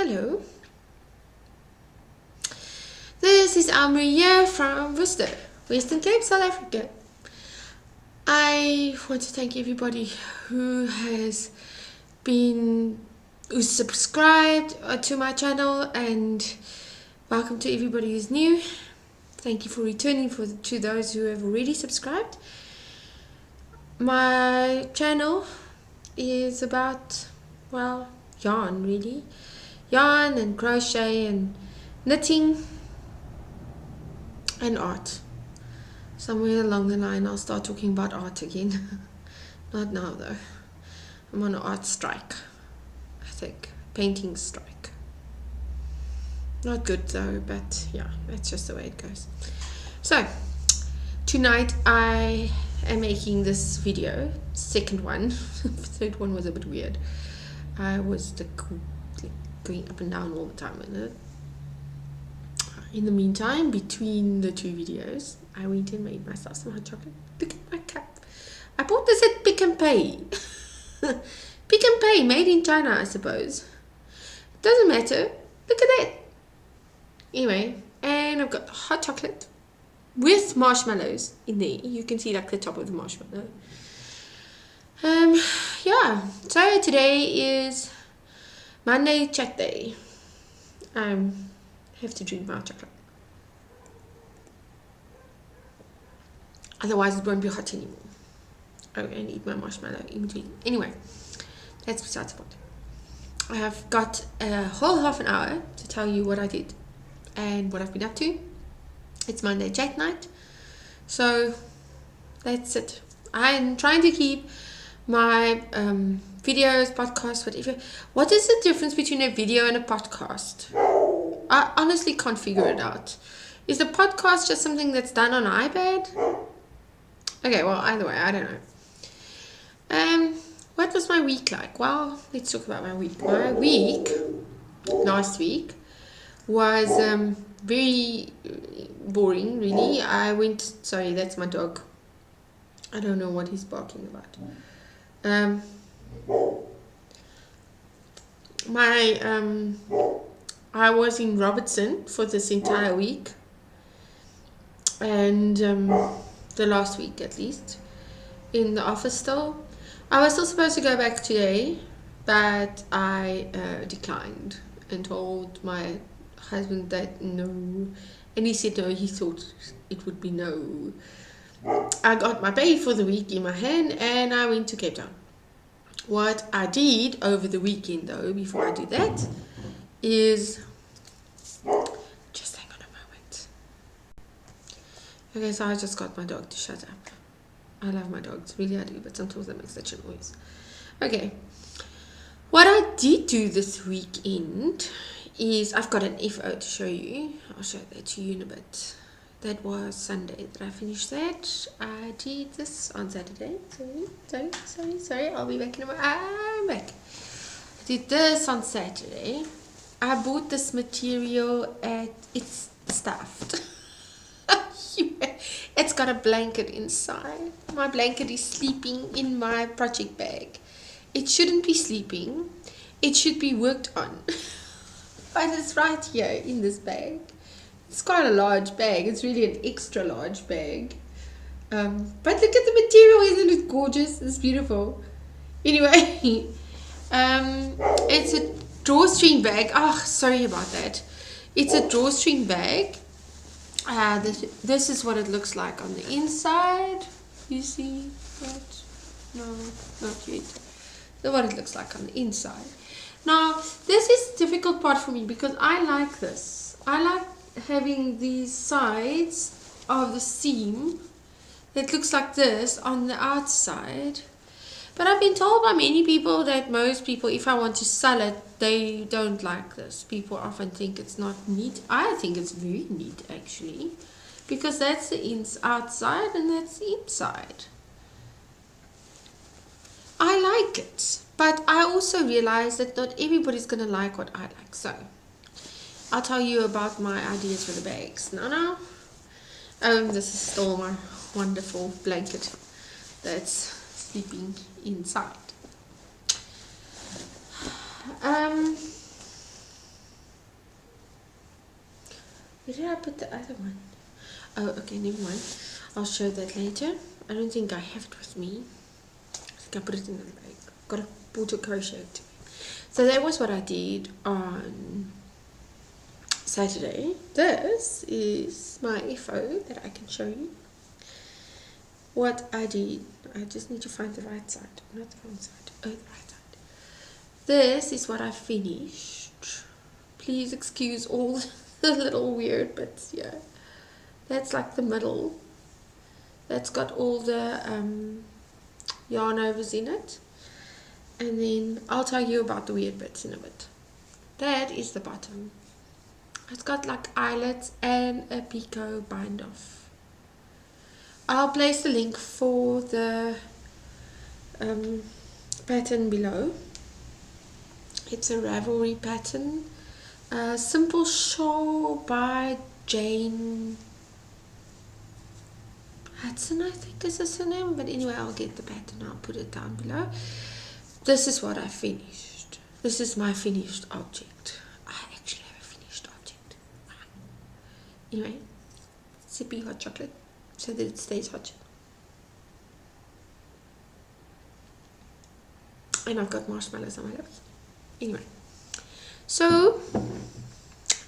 Hello. This is Elmarie here from Worcester, Western Cape, South Africa. I want to thank everybody who who's subscribed to my channel, and welcome to everybody who's new. Thank you for returning to those who have already subscribed. My channel is about, well, yarn really. Yarn and crochet and knitting and art. Somewhere along the line I'll start talking about art again. Not now though. I'm on an art strike. I think. Painting strike. Not good though, but yeah, that's just the way it goes. So, tonight I am making this video. Second one. Third one was a bit weird. I was going up and down all the time with it. In the meantime, between the two videos, I went and made myself some hot chocolate. Look at my cup. I bought this at Pick and Pay. Pick and Pay, made in China, I suppose. Doesn't matter. Look at that. Anyway, and I've got hot chocolate with marshmallows in there. You can see like the top of the marshmallow. Yeah. So today is Monday chat day. Have to drink my chocolate, otherwise it won't be hot anymore. Okay, and eat my marshmallow in between. Anyway, that's besides the point. I have got a whole half an hour to tell you what I did and what I've been up to. It's Monday chat night, so that's it. I'm trying to keep my videos, podcasts, whatever. What is the difference between a video and a podcast? I honestly can't figure it out. Is the podcast just something that's done on iPad? Okay, well, either way, I don't know. What was my week like? Well, let's talk about my week. My week, last week, was very boring, really. Sorry, that's my dog. I don't know what he's barking about. I was in Robertson for this entire week, and the last week at least, in the office still. I was still supposed to go back today, but I declined and told my husband that no, and he said no, he thought it would be no. I got my pay for the week in my hand and I went to Cape Town. What I did over the weekend though, before I do that, is just hang on a moment. Okay, so I just got my dog to shut up. I love my dogs, really I do, but sometimes they make such a noise. Okay, what I did do this weekend is, I've got an FO to show you. I'll show that to you in a bit. That was Sunday that I finished that. I did this on Saturday. Sorry. I'll be back in a moment. I'm back. I did this on Saturday. I bought this material it's stuffed. It's got a blanket inside. My blanket is sleeping in my project bag. It shouldn't be sleeping. It should be worked on. But it's right here in this bag. It's quite a large bag. It's really an extra large bag. But look at the material. Isn't it gorgeous? It's beautiful. Anyway, it's a drawstring bag. Oh, sorry about that. It's a drawstring bag. This is what it looks like on the inside. You see that? No, not yet. This is what it looks like on the inside. Now, this is the difficult part for me because I like this. I like having these sides of the seam that looks like this on the outside, but I've been told by many people that most people, if I want to sell it, they don't like this. People often think it's not neat. I think it's very neat actually, because that's the outside and that's the inside. I like it, but I also realize that not everybody's gonna like what I like, so I'll tell you about my ideas for the bags. Now, this is still my wonderful blanket that's sleeping inside. Where did I put the other one? Oh, okay, never mind. I'll show that later. I don't think I have it with me. I think I put it in the bag. Got a water crochet too. So that was what I did on Saturday. This is my FO that I can show you. What I did, I just need to find the right side, not the wrong side. Oh, the right side. This is what I finished. Please excuse all the little weird bits here. That's like the middle. That's got all the yarn overs in it. And then I'll tell you about the weird bits in a bit. That is the bottom. It's got like eyelets and a picot bind off. I'll place the link for the pattern below. It's a Ravelry pattern. Simple Shawl by Jane Hudson, I think is her name. But anyway, I'll get the pattern. I'll put it down below. This is what I finished. This is my finished object. I actually have a finished object. Anyway, sippy hot chocolate so that it stays hot. And I've got marshmallows on my lips. Anyway, so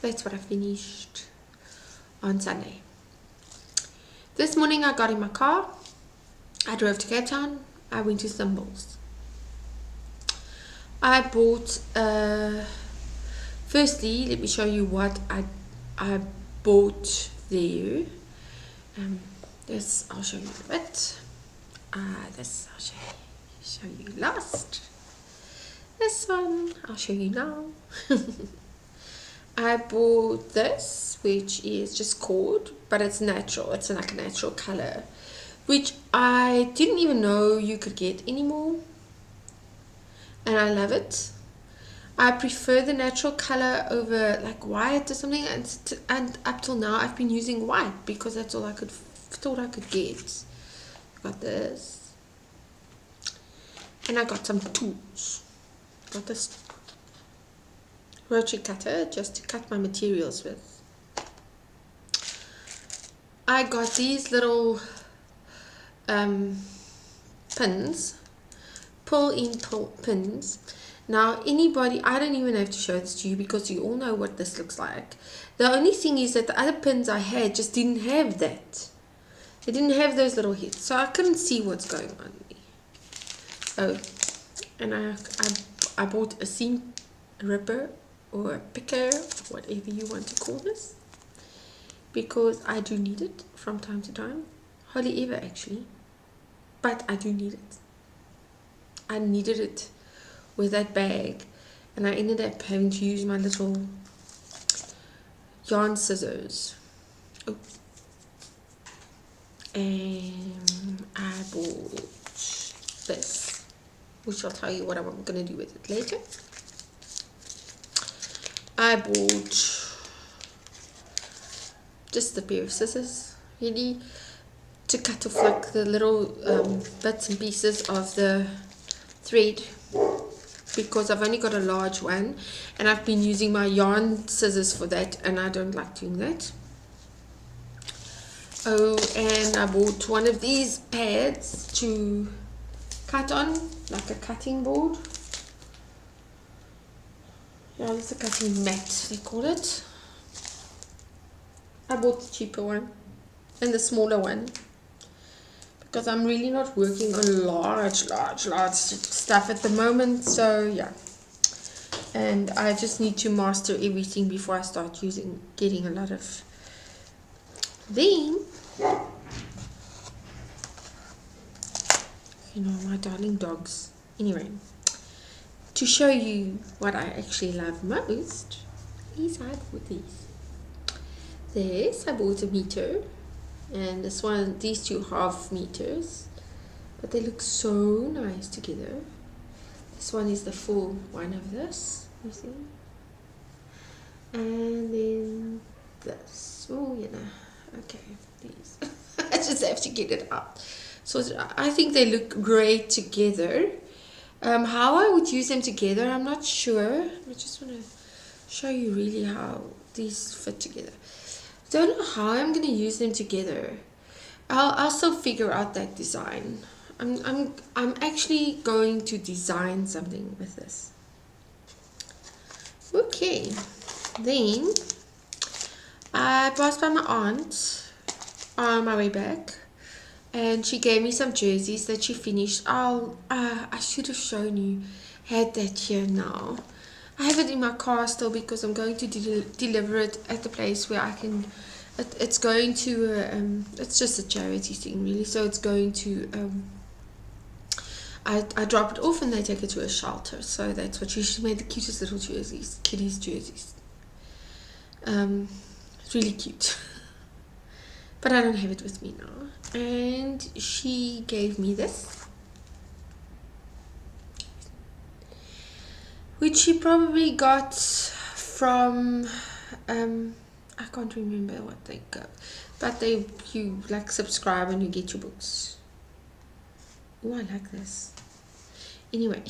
that's what I finished on Sunday. This morning I got in my car. I drove to Cape Town. I went to Symbols. I bought, firstly, let me show you what I bought there. This I'll show you in a bit. This I'll show you last. This one I'll show you now. I bought this, which is just cord, but it's natural. It's like a natural color, which I didn't even know you could get anymore. And I love it. I prefer the natural color over like white or something, and up till now I've been using white because that's all I thought I could get. I got this, and I got some tools. Got this rotary cutter just to cut my materials with. I got these little pins, pull-in pins. Now anybody, I don't even have to show this to you because you all know what this looks like. The only thing is that the other pins I had just didn't have that. They didn't have those little heads, so I couldn't see what's going on. Oh, and I bought a seam ripper or a picker, whatever you want to call this, because I do need it from time to time. Hardly ever actually, but I do need it. I needed it with that bag, and I ended up having to use my little yarn scissors. Oh. And I bought this, which I'll tell you what I'm going to do with it later. I bought just a pair of scissors, really, to cut off like the little bits and pieces of the thread, because I've only got a large one and I've been using my yarn scissors for that, and I don't like doing that. Oh, and I bought one of these pads to cut on, like a cutting board. Yeah, it's a cutting mat, they call it. I bought the cheaper one and the smaller one because I'm really not working on large stuff at the moment. So yeah, and I just need to master everything before I start getting a lot of. Then, you know, my darling dogs. Anyway, to show you what I actually love most, is I bought these. This, I bought a meter, and this one, these two half meters, but they look so nice together. This one is the full one of this, you see, and then this. Oh, you know. Okay, these. I just have to get it out. So I think they look great together. How I would use them together, I'm not sure. I just want to show you really how these fit together. don't know how I'm gonna use them together. I'll still figure out that design. I'm actually going to design something with this. Okay, then I passed by my aunt on my way back, and she gave me some jerseys that she finished. I should have shown you. Had that here now. I have it in my car still because I'm going to deliver it at the place where I can. It's going to. It's just a charity thing, really. So it's going to. I drop it off and they take it to a shelter. So that's what she made, the cutest little jerseys, kiddies jerseys. It's really cute. But I don't have it with me now. And she gave me this, which she probably got from I can't remember what they got, but you like subscribe and you get your books. Oh, I like this. Anyway,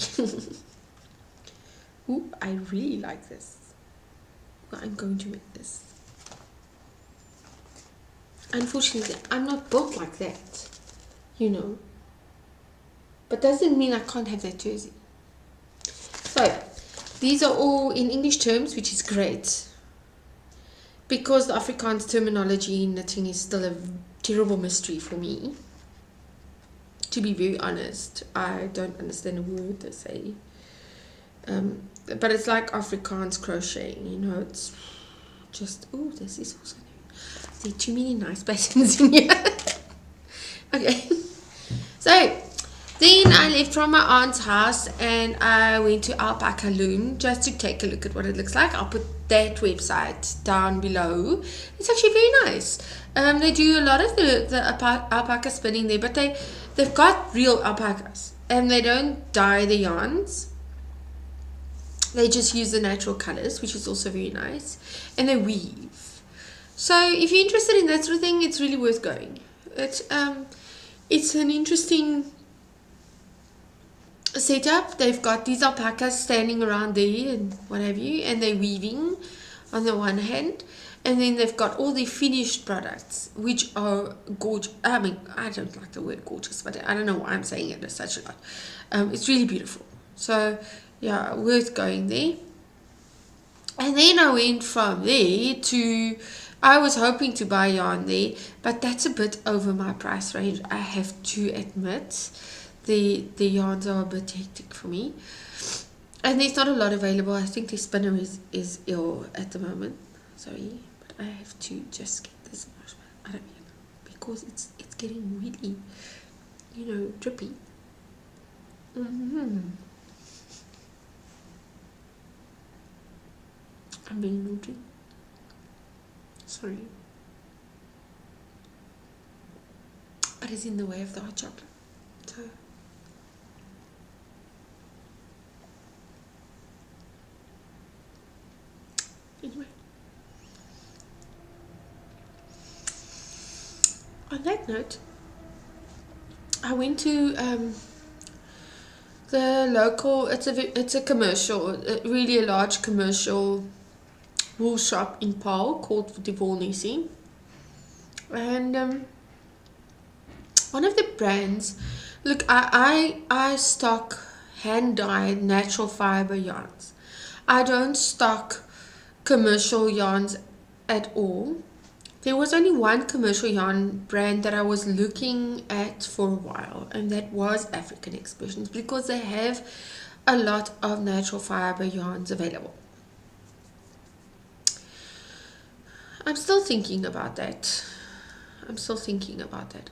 ooh, I really like this. Well, I'm going to make this. Unfortunately, I'm not built like that, you know. But doesn't mean I can't have that jersey. So, these are all in English terms, which is great. Because the Afrikaans terminology in knitting is still a terrible mystery for me. To be very honest, I don't understand a word they say. But it's like Afrikaans crocheting, you know, it's just, oh, this is also new. There are too many nice patterns in here. Okay, so then I left from my aunt's house and I went to Alpaca Loom just to take a look at what it looks like. I'll put that website down below. It's actually very nice. They do a lot of the alpaca spinning there, but they've got real alpacas and they don't dye the yarns. They just use the natural colors, which is also very nice, and they weave. So if you're interested in that sort of thing, it's really worth going. It's an interesting setup. They've got these alpacas standing around there and what have you, and they're weaving on the one hand, and then they've got all the finished products, which are gorgeous. I mean, I don't like the word gorgeous, but I don't know why I'm saying it as such a lot. It's really beautiful. So yeah, worth going there. And then I went from there to, I was hoping to buy yarn there, but that's a bit over my price range, I have to admit. The yarns are a bit hectic for me, and there's not a lot available. I think the spinner is ill at the moment, sorry, but I have to just get this marshmallow out of here because it's getting really, you know, drippy. I'm being naughty, sorry, but it's in the way of the hot chocolate, so anyway, on that note, I went to the local, it's a commercial, really a large commercial wool shop in Paarl called the Volnisi, and one of the brands, look, I stock hand dyed natural fiber yarns. I don't stock commercial yarns at all. There was only one commercial yarn brand that I was looking at for a while, and that was African Expressions, because they have a lot of natural fiber yarns available. I'm still thinking about that.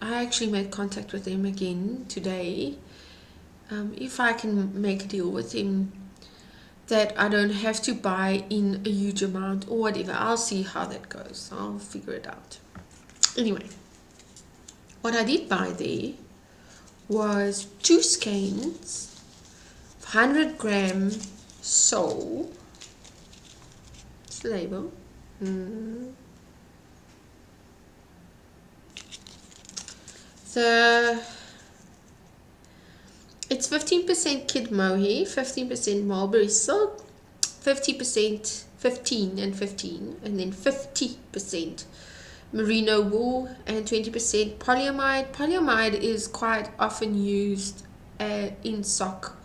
I actually made contact with them again today. If I can make a deal with them that I don't have to buy in a huge amount or whatever, I'll see how that goes. I'll figure it out. Anyway, what I did buy there was 2 skeins, 100-gram Shawl. It's the label. It's 15% kid mohair, 15% mulberry silk, 15 and 15, and then 50% merino wool and 20% polyamide. Polyamide is quite often used in sock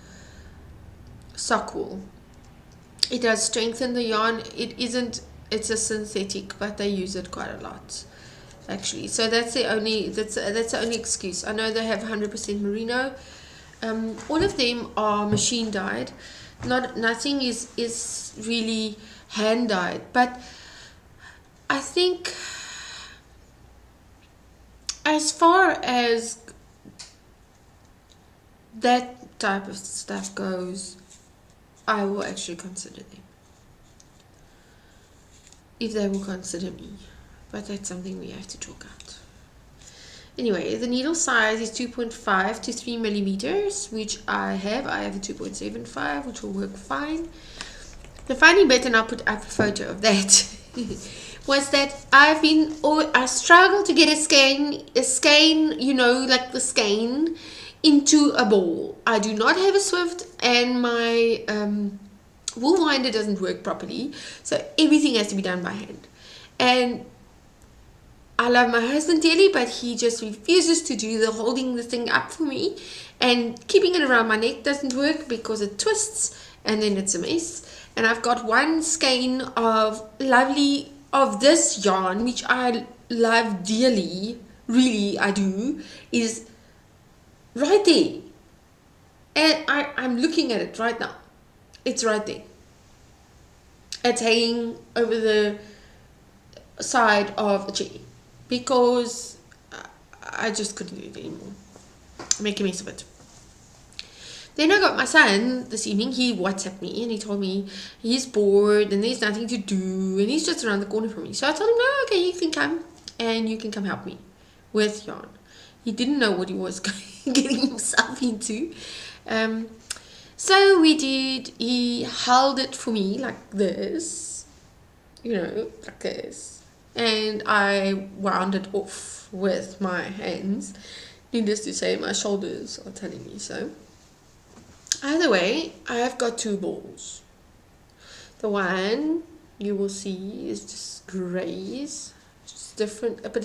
wool. It does strengthen the yarn. It's a synthetic, but they use it quite a lot actually. So that's the only excuse. I know they have 100% merino. All of them are machine dyed. Nothing is really hand dyed, but I think as far as that type of stuff goes, I will actually consider them, if they will consider me, but that's something we have to talk out. Anyway, the needle size is 2.5 to 3 millimeters, which I have a 2.75, which will work fine. The funny bit, and I'll put up a photo of that, was that I struggled to get a skein, you know, like the skein into a ball. I do not have a Swift, and my wool winder doesn't work properly, so everything has to be done by hand. And I love my husband dearly, but he just refuses to do the holding the thing up for me, and keeping it around my neck doesn't work because it twists and then it's a mess. And I've got one skein of this yarn, which I love dearly, really I do, is right there, and I'm looking at it right now. It's right there. It's hanging over the side of a chair because I just couldn't do it anymore. Make a mess of it. Then I got my son this evening. He WhatsApped me and he told me he's bored and there's nothing to do and he's just around the corner from me. So I told him, no, okay, you can come and you can come help me with yarn. He didn't know what he was getting himself into. So we did. He held it for me like this, you know, like this. And I wound it off with my hands. Needless to say, my shoulders are telling me so. Either way, I've got two balls. The one you will see is just grays, just different, but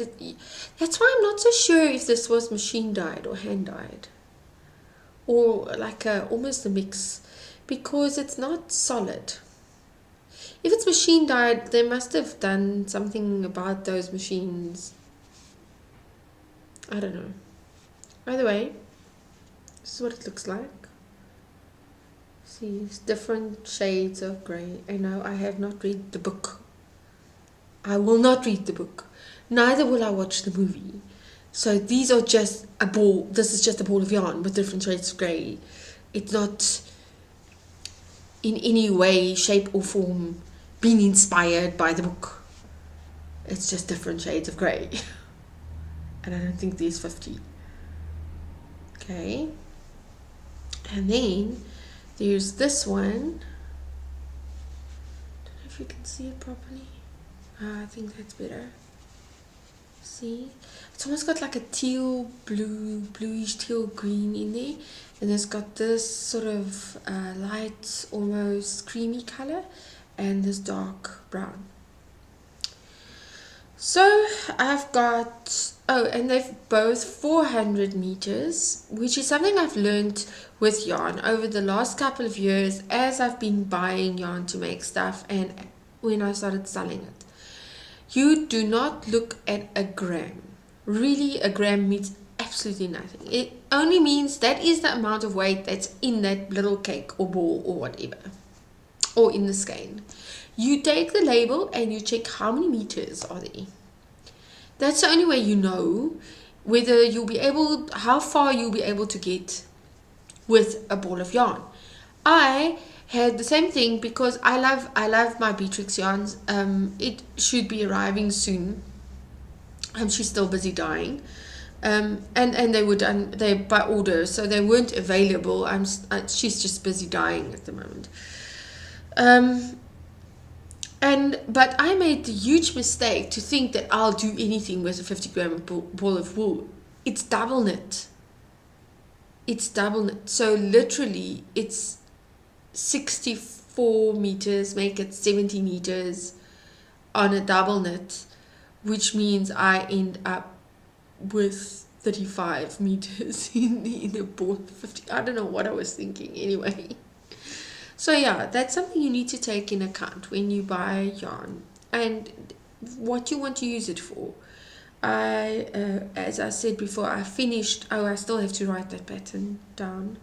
that's why I'm not so sure if this was machine dyed or hand dyed, or like almost a mix, because it's not solid. If it's machine dyed, they must have done something about those machines. I don't know. Either way, this is what it looks like. See, it's different shades of grey. I know I have not read the book. I will not read the book. Neither will I watch the movie. So these are just a ball. This is just a ball of yarn with different shades of grey. It's not in any way, shape or form being inspired by the book. It's just different shades of grey. And I don't think there's 50. Okay. And then there's this one. Don't know if you can see it properly. I think that's better. See? It's almost got like a teal blue, bluish teal green in there. And it's got this sort of light, almost creamy color. And this dark brown. So I've got, and they've both 400 meters, which is something I've learned with yarn over the last couple of years as I've been buying yarn to make stuff and when I started selling it. You do not look at a gram. Really, a gram means absolutely nothing. It only means that is the amount of weight that's in that little cake or ball or whatever, or in the skein. You take the label and you check how many meters are there. That's the only way you know whether you'll be able, how far you'll be able to get with a ball of yarn. I had the same thing because I love my Beatrix yarns. It should be arriving soon. She's still busy dyeing. And they were done, they by order, so they weren't available. She's just busy dyeing at the moment. But I made the huge mistake to think that I'll do anything with a 50 gram ball of wool. It's double knit. It's double knit. So literally it's 64 meters, make it 70 meters on a double knit which means I end up with 35 meters in a ball 50. I don't know what I was thinking anyway. So yeah, that's something you need to take in account when you buy yarn and what you want to use it for. As I said before, I still have to write that pattern down.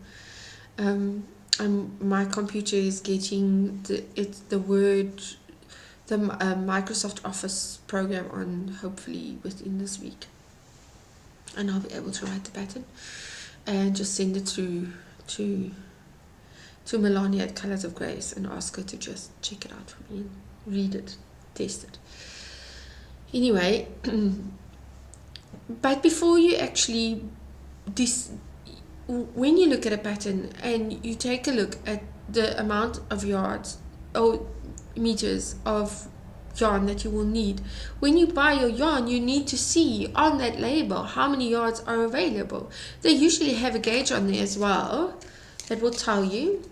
My computer is getting the Microsoft Office program on hopefully within this week, and I'll be able to write the pattern and just send it through to Melania at Colors of Grace and ask her to just check it out for me, read it, test it. Anyway, but before you actually when you look at a pattern and you take a look at the amount of yards or meters of yarn that you will need, when you buy your yarn, you need to see on that label how many yards are available. They usually have a gauge on there as well that will tell you.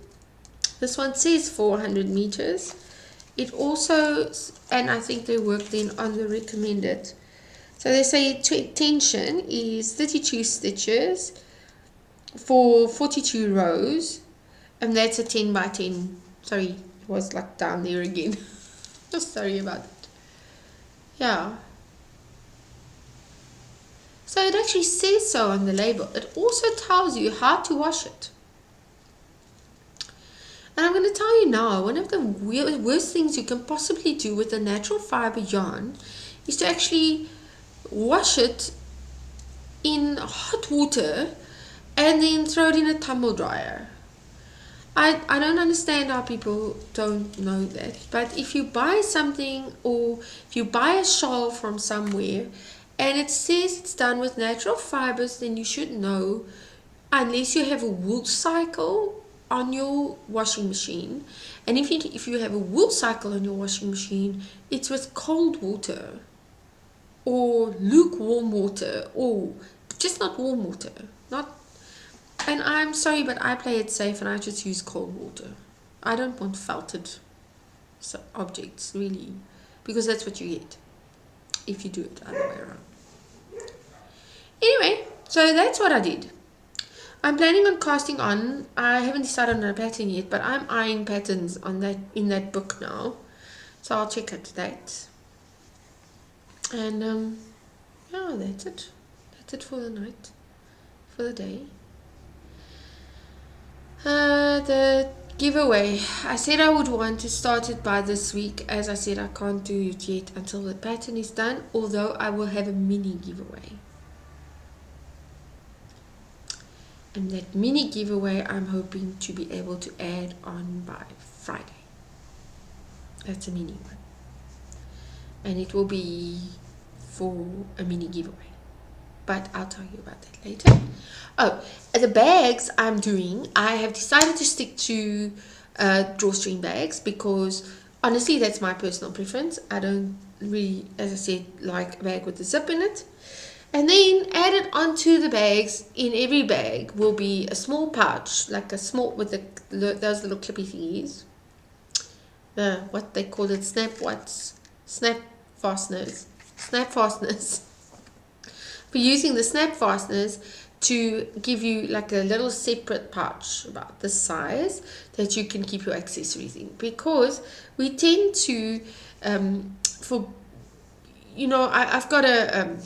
This one says 400 meters. It also, and I think they work then on the recommended. So they say tension is 32 stitches for 42 rows, and that's a 10 by 10. Sorry, it was like down there again. Sorry about that. Yeah. So it actually says so on the label. It also tells you how to wash it. And I'm going to tell you now, one of the worst things you can possibly do with a natural fiber yarn is to actually wash it in hot water and then throw it in a tumble dryer. I don't understand how people don't know that. But if you buy something, or if you buy a shawl from somewhere and it says it's done with natural fibers, then you should know, unless you have a wool cycle on your washing machine. And if you have a wool cycle on your washing machine, it's with cold water or lukewarm water, or just not warm water. And I'm sorry, but I play it safe and I just use cold water. I don't want felted objects, really, because that's what you get if you do it the other way around. Anyway, so that's what I did. I'm planning on casting on. I haven't decided on a pattern yet, but I'm eyeing patterns on that in that book now, so I'll check out that. And yeah, that's it. That's it for the night, for the day. The giveaway. I said I would want to start it by this week. As I said, I can't do it yet until the pattern is done, although I will have a mini giveaway. And that mini giveaway I'm hoping to be able to add on by Friday. That's a mini one. And it will be for a mini giveaway. But I'll tell you about that later. Oh, the bags I'm doing, I have decided to stick to drawstring bags because honestly that's my personal preference. I don't really, as I said, like a bag with a zip in it. And then added onto the bags, in every bag will be a small pouch, like a small, with those little clippy thingies. What they call it, snap fasteners. For using the snap fasteners to give you like a little separate pouch about this size that you can keep your accessories in. Because we tend to, I've got a...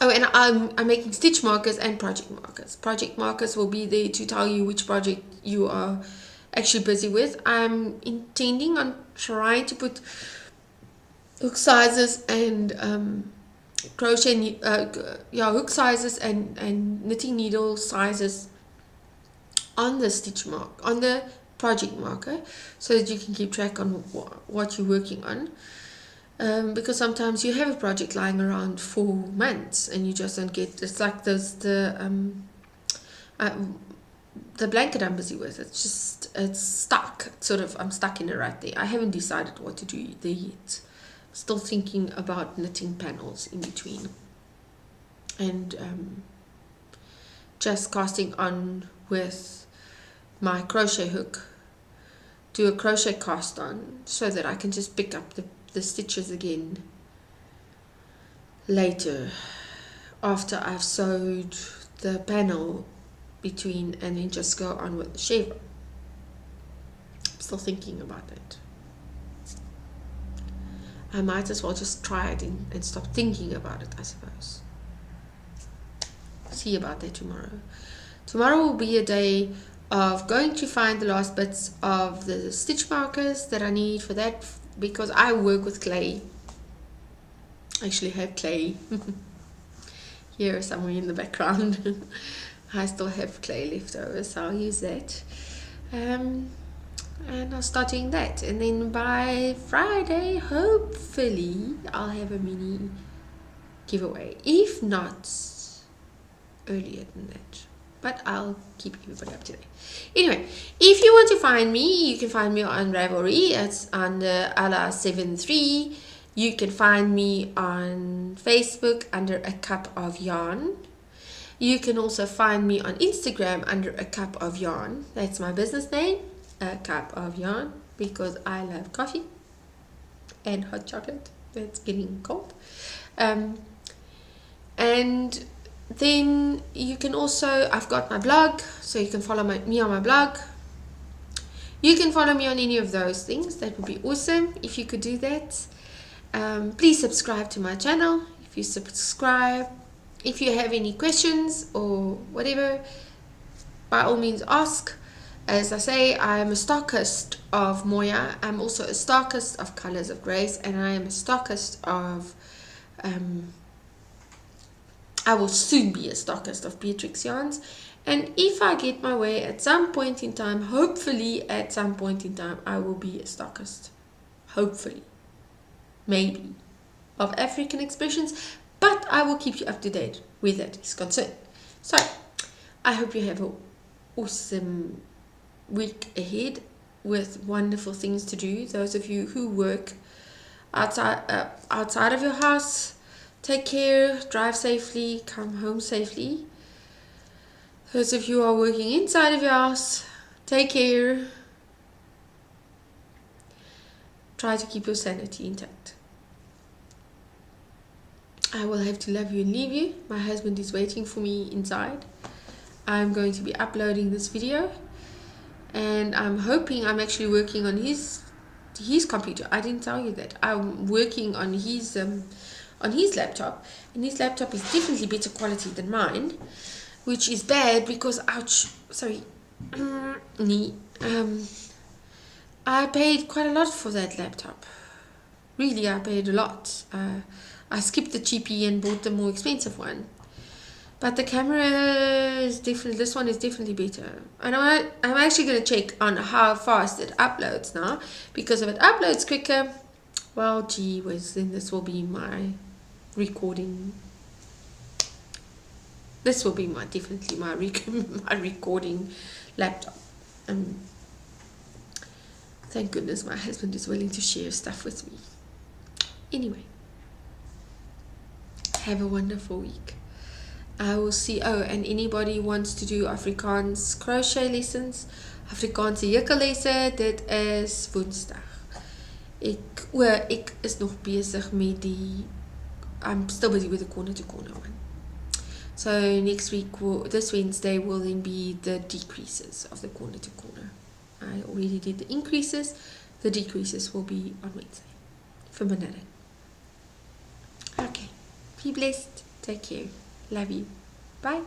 Oh, and I'm making stitch markers and project markers. Project markers will be there to tell you which project you are actually busy with. I'm intending on trying to put hook sizes and crochet, hook sizes and knitting needle sizes on the stitch mark, on the project marker, so that you can keep track on what you're working on. Because sometimes you have a project lying around for months and you just don't get. It's like the blanket I'm busy with. It's stuck. I'm stuck in it right there. I haven't decided what to do there yet. Still thinking about knitting panels in between, and just casting on with my crochet hook. Do a crochet cast on so that I can just pick up the stitches again later, after I've sewed the panel between, and then just go on with the shaver. I'm still thinking about it. I might as well just try it and stop thinking about it, I suppose. See about that tomorrow. Tomorrow will be a day of going to find the last bits of the stitch markers that I need for that, because I work with clay. I actually have clay here somewhere in the background. I still have clay left over, so I'll use that. And I'll start doing that, and then by Friday hopefully I'll have a mini giveaway, if not earlier than that, but I'll keep everybody up to date. Anyway, if you want to find me, you can find me on Ravelry. It's under Ala73. You can find me on Facebook under A Cup of Yarn. You can also find me on Instagram under A Cup of Yarn. That's my business name, A Cup of Yarn, because I love coffee and hot chocolate. That's getting cold. And then you can also, I've got my blog, so you can follow me on my blog. You can follow me on any of those things. That would be awesome if you could do that. Please subscribe to my channel. If you subscribe, if you have any questions or whatever, by all means ask. As I say, I am a stockist of Moya. I'm also a stockist of Colors of Grace, and I am a stockist of I will soon be a stockist of Beatrix Yarns. And if I get my way at some point in time, hopefully at some point in time, I will be a stockist. Hopefully. Maybe. Of African expressions. But I will keep you up to date with that is concerned. So, I hope you have an awesome week ahead with wonderful things to do. Those of you who work outside of your house, take care, drive safely, come home safely. Those of you who are working inside of your house, take care. Try to keep your sanity intact. I will have to love you and leave you. My husband is waiting for me inside. I'm going to be uploading this video, and I'm hoping, I'm actually working on his computer. I didn't tell you that. I'm working on his laptop, and his laptop is definitely better quality than mine, which is bad because, ouch, sorry, I paid quite a lot for that laptop. Really, I paid a lot. I skipped the cheapie and bought the more expensive one. But the camera is definitely, this one is definitely better. And I'm actually going to check on how fast it uploads now, because if it uploads quicker, well, gee whiz, then this will be my recording. This will be definitely my recording laptop. Thank goodness my husband is willing to share stuff with me. Anyway, have a wonderful week. I will see. Oh, and anybody wants to do Afrikaans crochet lessons, Afrikaanse jukkelesse, dit is Woensdag. Ek is nog bezig met die, I'm still busy with the corner to corner one. So next week, this Wednesday will then be the decreases of the corner to corner. I already did the increases. The decreases will be on Wednesday for Manila. Okay. Be blessed. Take care. Love you. Bye.